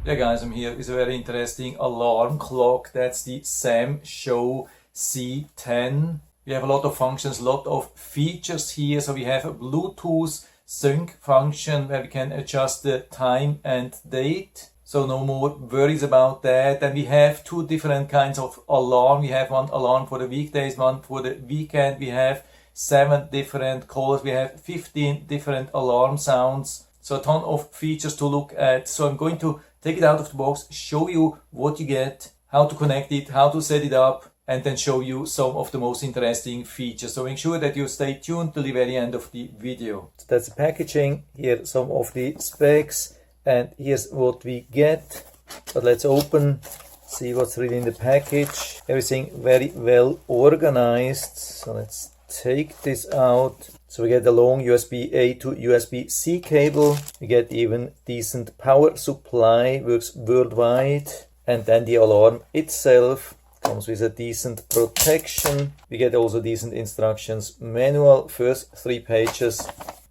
Yeah guys, I'm here with a very interesting alarm clock. That's the Samshow C010. We have a lot of functions, a lot of features here. So we have a Bluetooth sync function where we can adjust the time and date. So no more worries about that. And we have two different kinds of alarm. We have one alarm for the weekdays, one for the weekend. We have 7 different colors. We have 15 different alarm sounds. So a ton of features to look at. So I'm going to take it out of the box, show you what you get, how to connect it, how to set it up, and then show you some of the most interesting features. So make sure that you stay tuned till the very end of the video. So that's the packaging. Here some of the specs, and here's what we get. But let's open, see what's really in the package. Everything very well organized. So let's take this out. So we get a long USB-A to USB-C cable. We get even decent power supply, works worldwide. And then the alarm itself comes with a decent protection. We get also decent instructions manual, first 3 pages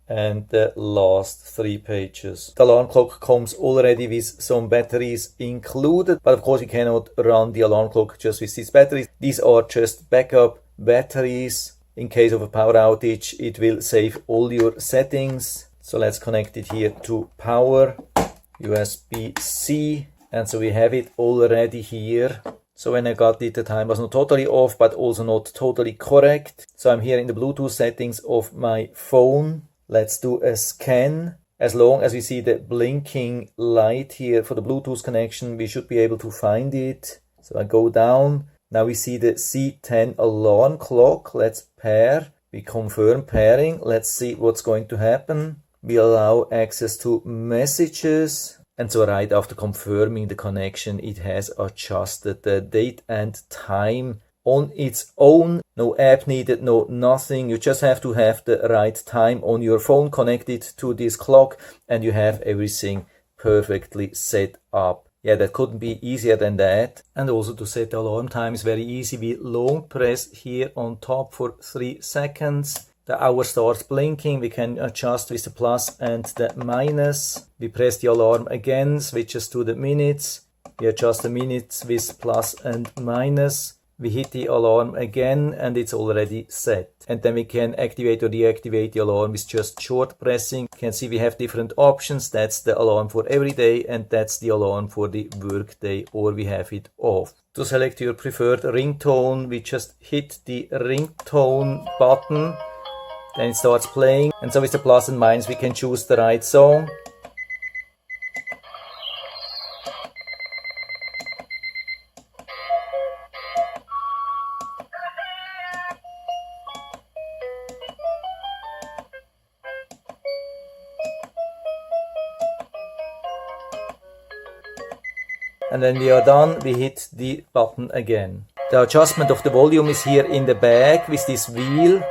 and the last 3 pages. The alarm clock comes already with some batteries included, but of course you cannot run the alarm clock just with these batteries. These are just backup batteries. In case of a power outage, it will save all your settings. So let's connect it here to power, USB-C. And so we have it already here. So when I got it, the time was not totally off, but also not totally correct. So I'm here in the Bluetooth settings of my phone. Let's do a scan. As long as we see the blinking light here for the Bluetooth connection, we should be able to find it. So I go down. Now we see the C010 alarm clock. Let's pair. We confirm pairing. Let's see what's going to happen. We allow access to messages. And so right after confirming the connection, it has adjusted the date and time on its own. No app needed, no nothing. You just have to have the right time on your phone connected to this clock, and you have everything perfectly set up. Yeah, that couldn't be easier than that. And also to set the alarm time is very easy. We long press here on top for 3 seconds. The hour starts blinking. We can adjust with the plus and the minus. We press the alarm again, switches to the minutes. We adjust the minutes with plus and minus. We hit the alarm again and it's already set. And then we can activate or deactivate the alarm with just short pressing. You can see we have different options. That's the alarm for every day and that's the alarm for the work day, or we have it off. To select your preferred ringtone, we just hit the ringtone button. Then it starts playing. And so with the plus and minus we can choose the right song. And when we are done, we hit the button again. The adjustment of the volume is here in the back with this wheel.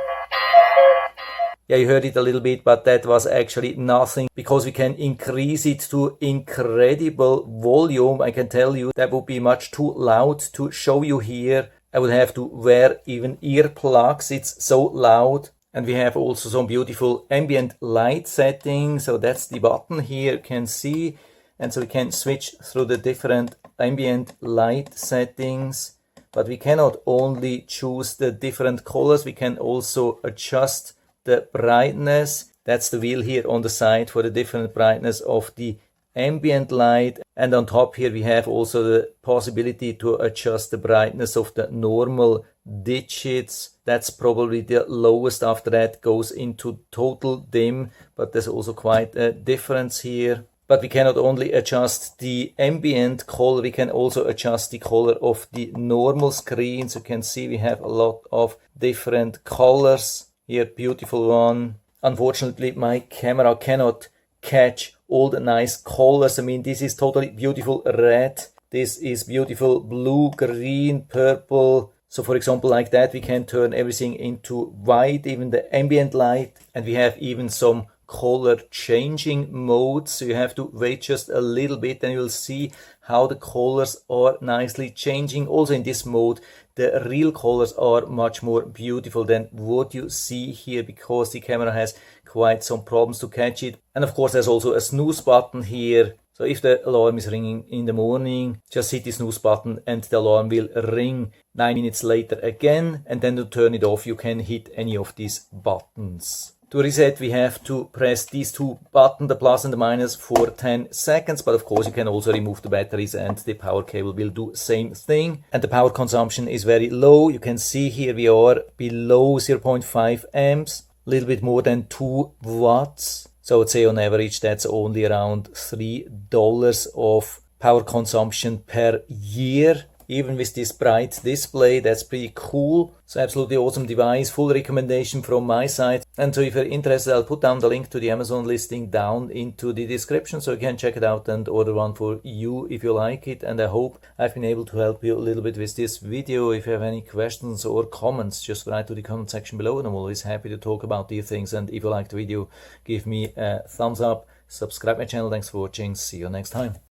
Yeah, you heard it a little bit, but that was actually nothing because we can increase it to incredible volume. I can tell you that would be much too loud to show you here. I would have to wear even earplugs. It's so loud. And we have also some beautiful ambient light settings. So that's the button here, you can see. And so we can switch through the different ambient light settings. But we cannot only choose the different colors, we can also adjust the brightness. That's the wheel here on the side for the different brightness of the ambient light. And on top here we have also the possibility to adjust the brightness of the normal digits. That's probably the lowest. After that goes into total dim, but there's also quite a difference here. But we cannot only adjust the ambient color, we can also adjust the color of the normal screen. So you can see we have a lot of different colors. Here, beautiful one. Unfortunately, my camera cannot catch all the nice colors. I mean, this is totally beautiful red. This is beautiful blue, green, purple. So for example, like that, we can turn everything into white, even the ambient light. And we have even some color changing modes. So you have to wait just a little bit and you'll see how the colors are nicely changing. Also in this mode, the real colors are much more beautiful than what you see here because the camera has quite some problems to catch it. And of course, there's also a snooze button here. So if the alarm is ringing in the morning, just hit the snooze button and the alarm will ring 9 minutes later again, and then to turn it off you can hit any of these buttons. To reset we have to press these two buttons, the plus and the minus, for 10 seconds, but of course you can also remove the batteries and the power cable will do same thing. And the power consumption is very low. You can see here we are below 0.5 amps, a little bit more than 2 watts. So I would say on average that's only around $3 of power consumption per year. Even with this bright display, that's pretty cool. So absolutely awesome device, full recommendation from my side. And so if you're interested, I'll put down the link to the Amazon listing down into the description so you can check it out and order one for you if you like it. And I hope I've been able to help you a little bit with this video. If you have any questions or comments, just write to the comment section below and I'm always happy to talk about these things. And if you liked the video, give me a thumbs up, subscribe my channel. Thanks for watching. See you next time.